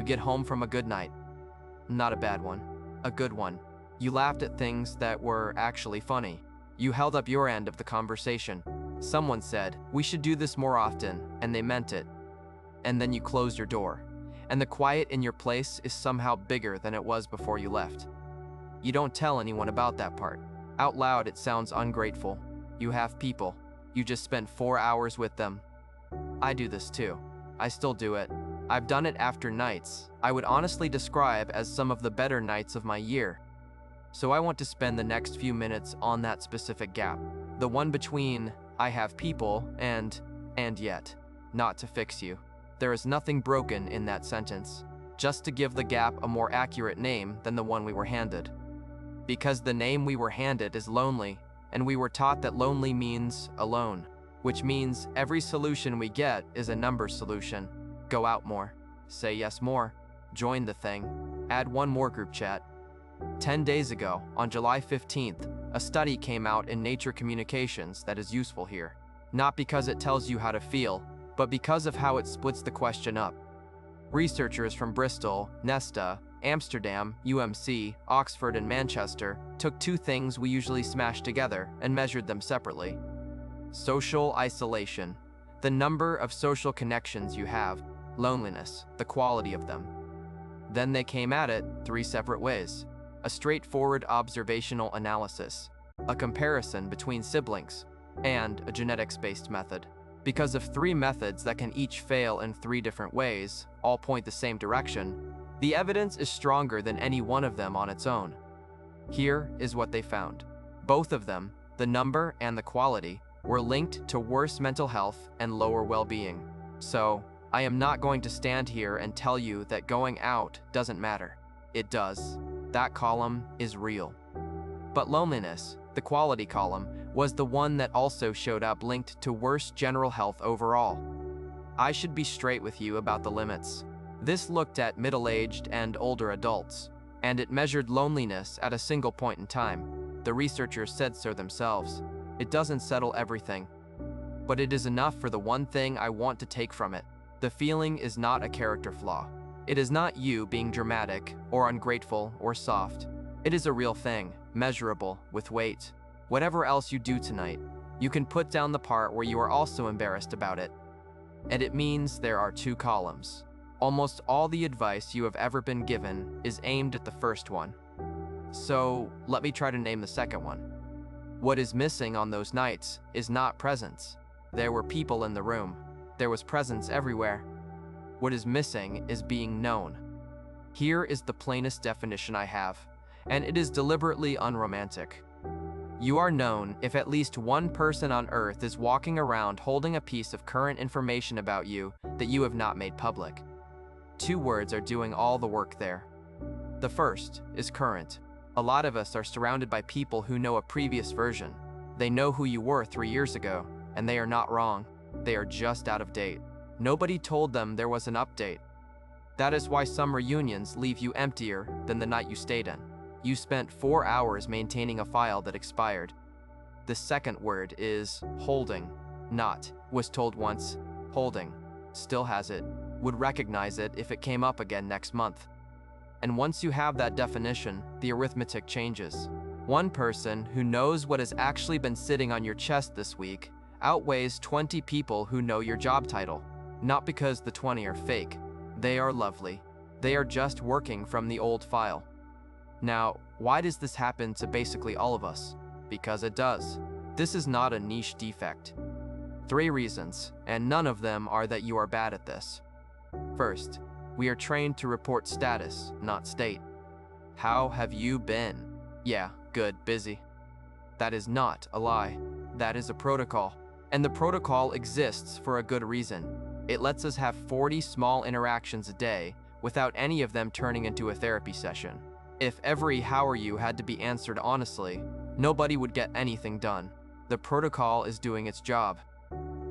you get home from a good night. Not a bad one. A good one. You laughed at things that were actually funny. You held up your end of the conversation. Someone said, "We should do this more often," and they meant it. And then you closed your door, and the quiet in your place is somehow bigger than it was before you left. You don't tell anyone about that part. Out loud, it sounds ungrateful. You have people. You just spent 4 hours with them. I do this too. I still do it. I've done it after nights I would honestly describe as some of the better nights of my year. So I want to spend the next few minutes on that specific gap. The one between "I have people" and yet. Not to fix you. There is nothing broken in that sentence. Just to give the gap a more accurate name than the one we were handed. Because the name we were handed is lonely, and we were taught that lonely means alone, which means every solution we get is a numbers solution. Go out more. Say yes more. Join the thing. Add one more group chat. 10 days ago, on July 15th, a study came out in Nature Communications that is useful here. Not because it tells you how to feel, but because of how it splits the question up. Researchers from Bristol, Nesta, Amsterdam UMC, Oxford, and Manchester took two things we usually smash together and measured them separately. Social isolation, the number of social connections you have. Loneliness, the quality of them. Then they came at it 3 separate ways. A straightforward observational analysis, a comparison between siblings, and a genetics-based method. Because of 3 methods that can each fail in 3 different ways, all point the same direction, the evidence is stronger than any one of them on its own. Here is what they found. Both of them, the number and the quality, were linked to worse mental health and lower well-being. So, I am not going to stand here and tell you that going out doesn't matter. It does. That column is real. But loneliness, the quality column, was the one that also showed up linked to worse general health overall. I should be straight with you about the limits. This looked at middle-aged and older adults, and it measured loneliness at a single point in time. The researchers said so themselves. It doesn't settle everything, but it is enough for the one thing I want to take from it. The feeling is not a character flaw. It is not you being dramatic or ungrateful or soft. It is a real thing, measurable, with weight. Whatever else you do tonight, you can put down the part where you are also embarrassed about it. And it means there are 2 columns. Almost all the advice you have ever been given is aimed at the first one. So let me try to name the second one. What is missing on those nights is not presence. There were people in the room. There was presence everywhere. What is missing is being known. Here is the plainest definition I have, and it is deliberately unromantic. You are known if at least one person on Earth is walking around holding a piece of current information about you that you have not made public. 2 words are doing all the work there. The first is current. A lot of us are surrounded by people who know a previous version. They know who you were 3 years ago, and they are not wrong. They are just out of date. Nobody told them there was an update. That is why some reunions leave you emptier than the night you stayed in. You spent 4 hours maintaining a file that expired. The second word is holding. Not, was told once, holding. Still has it. Would recognize it if it came up again next month. And once you have that definition, the arithmetic changes. One person who knows what has actually been sitting on your chest this week outweighs 20 people who know your job title. Not because the 20 are fake. They are lovely. They are just working from the old file. Now, why does this happen to basically all of us? Because it does. This is not a niche defect. 3 reasons, and none of them are that you are bad at this. First, we are trained to report status, not state. How have you been? Yeah, good, busy. That is not a lie. That is a protocol. And the protocol exists for a good reason. It lets us have 40 small interactions a day without any of them turning into a therapy session. If every "how are you" had to be answered honestly, nobody would get anything done. The protocol is doing its job.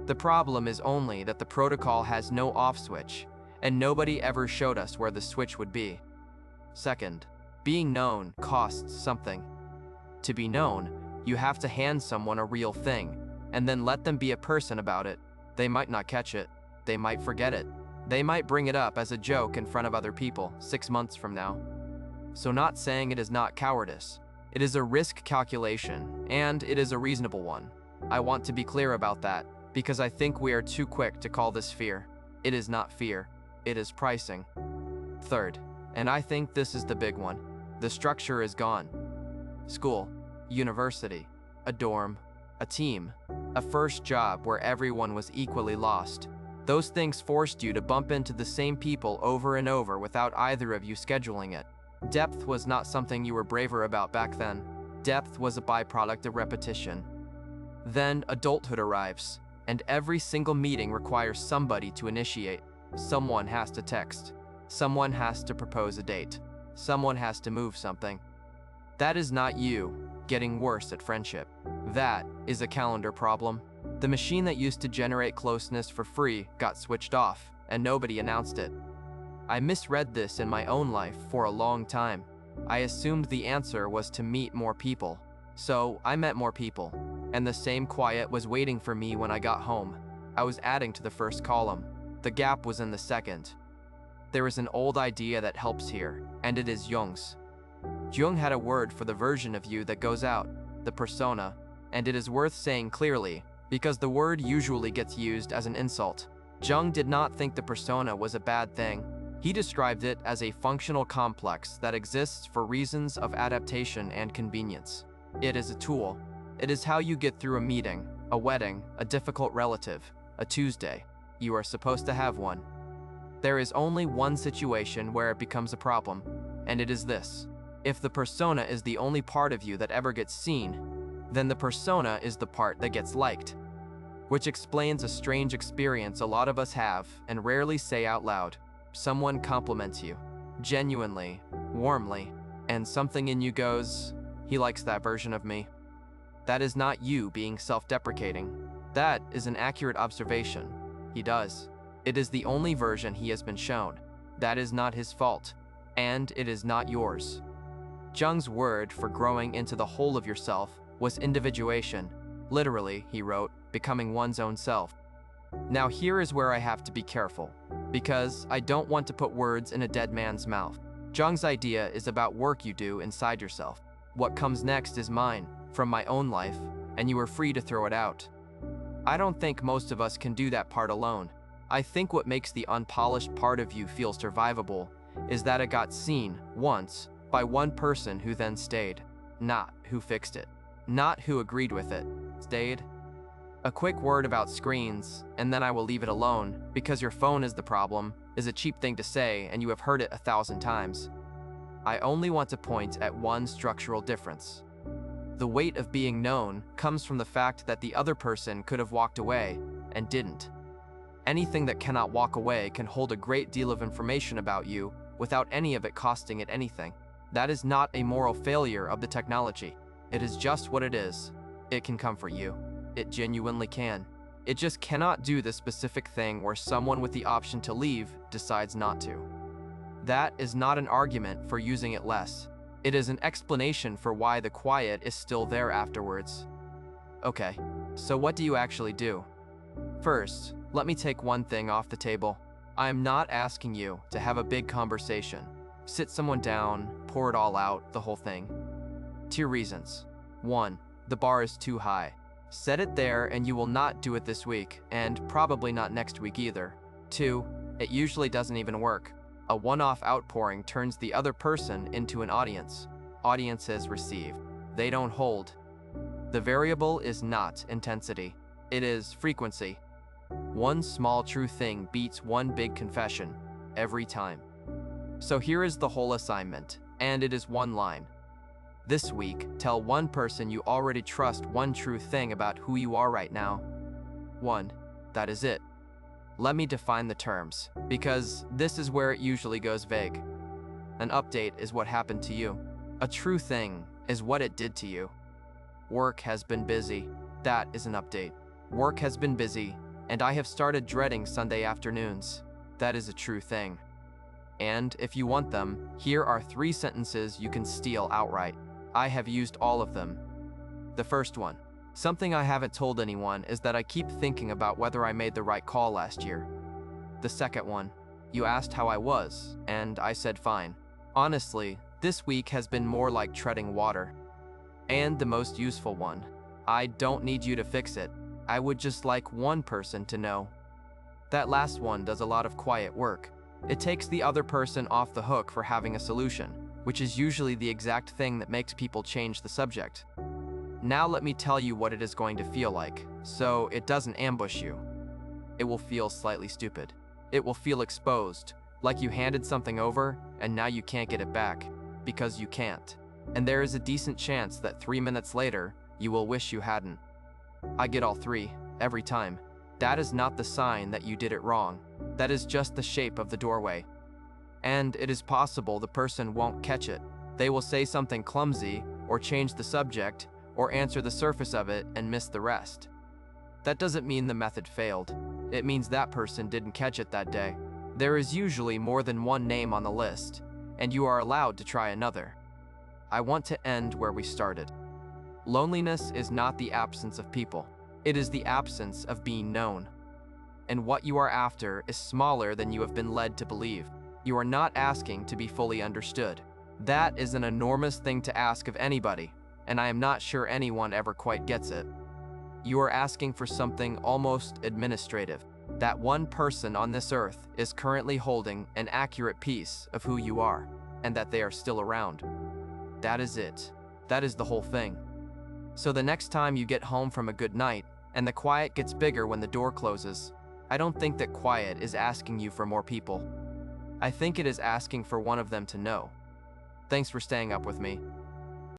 The problem is only that the protocol has no off switch, and nobody ever showed us where the switch would be. Second, being known costs something. To be known, you have to hand someone a real thing, and then let them be a person about it. They might not catch it. They might forget it. They might bring it up as a joke in front of other people 6 months from now. So not saying it is not cowardice. It is a risk calculation, and it is a reasonable one. I want to be clear about that, because I think we are too quick to call this fear. It is not fear, it is pricing. Third, and I think this is the big one, the structure is gone. School, university, a dorm, a team, a first job where everyone was equally lost. Those things forced you to bump into the same people over and over without either of you scheduling it. Depth was not something you were braver about back then. Depth was a byproduct of repetition. Then adulthood arrives, and every single meeting requires somebody to initiate. Someone has to text. Someone has to propose a date. Someone has to move something. That is not you getting worse at friendship. That is a calendar problem. The machine that used to generate closeness for free got switched off, and nobody announced it. I misread this in my own life for a long time. I assumed the answer was to meet more people. So I met more people, and the same quiet was waiting for me when I got home. I was adding to the first column. The gap was in the second. There is an old idea that helps here, and it is Jung's. Jung had a word for the version of you that goes out, the persona, and it is worth saying clearly, because the word usually gets used as an insult. Jung did not think the persona was a bad thing. He described it as a functional complex that exists for reasons of adaptation and convenience. It is a tool. It is how you get through a meeting, a wedding, a difficult relative, a Tuesday. You are supposed to have one. There is only one situation where it becomes a problem, and it is this. If the persona is the only part of you that ever gets seen, then the persona is the part that gets liked, which explains a strange experience a lot of us have and rarely say out loud. Someone compliments you, genuinely, warmly, and something in you goes, he likes that version of me. That is not you being self-deprecating. That is an accurate observation. He does. It is the only version he has been shown. That is not his fault, and it is not yours. Jung's word for growing into the whole of yourself was individuation. Literally, he wrote, becoming one's own self. Now here is where I have to be careful, because I don't want to put words in a dead man's mouth. Jung's idea is about work you do inside yourself. What comes next is mine, from my own life, and you are free to throw it out. I don't think most of us can do that part alone. I think what makes the unpolished part of you feel survivable is that it got seen once by one person who then stayed, not who fixed it, not who agreed with it, stayed. A quick word about screens, and then I will leave it alone, because your phone is the problem, is a cheap thing to say and you have heard it 1,000 times. I only want to point at one structural difference. The weight of being known comes from the fact that the other person could have walked away and didn't. Anything that cannot walk away can hold a great deal of information about you without any of it costing it anything. That is not a moral failure of the technology. It is just what it is. It can come for you. It genuinely can. It just cannot do the specific thing where someone with the option to leave decides not to. That is not an argument for using it less. It is an explanation for why the quiet is still there afterwards. Okay, so what do you actually do? First, let me take one thing off the table. I am not asking you to have a big conversation. Sit someone down, pour it all out, the whole thing. 2 reasons. 1, the bar is too high. Set it there and you will not do it this week, and probably not next week either. 2, it usually doesn't even work. A one-off outpouring turns the other person into an audience. Audiences receive. They don't hold. The variable is not intensity. It is frequency. One small true thing beats one big confession, every time. So here is the whole assignment, and it is one line. This week, tell one person you already trust one true thing about who you are right now. 1. That is it. Let me define the terms, because this is where it usually goes vague. An update is what happened to you. A true thing is what it did to you. Work has been busy. That is an update. Work has been busy, and I have started dreading Sunday afternoons. That is a true thing. And if you want them, here are 3 sentences you can steal outright. I have used all of them. The first one. Something I haven't told anyone is that I keep thinking about whether I made the right call last year. The second one. You asked how I was, and I said fine. Honestly, this week has been more like treading water. And the most useful one. I don't need you to fix it. I would just like one person to know. That last one does a lot of quiet work. It takes the other person off the hook for having a solution, which is usually the exact thing that makes people change the subject. Now let me tell you what it is going to feel like, so it doesn't ambush you. It will feel slightly stupid. It will feel exposed, like you handed something over and now you can't get it back, because you can't. And there is a decent chance that 3 minutes later, you will wish you hadn't. I get all three, every time. That is not the sign that you did it wrong. That is just the shape of the doorway. And it is possible the person won't catch it. They will say something clumsy, or change the subject, or answer the surface of it and miss the rest. That doesn't mean the method failed. It means that person didn't catch it that day. There is usually more than one name on the list, and you are allowed to try another. I want to end where we started. Loneliness is not the absence of people. It is the absence of being known. And what you are after is smaller than you have been led to believe. You are not asking to be fully understood. That is an enormous thing to ask of anybody, and I am not sure anyone ever quite gets it. You are asking for something almost administrative. That one person on this earth is currently holding an accurate piece of who you are, and that they are still around. That is it. That is the whole thing. So the next time you get home from a good night, and the quiet gets bigger when the door closes, I don't think that quiet is asking you for more people. I think it is asking for one of them to know. Thanks for staying up with me.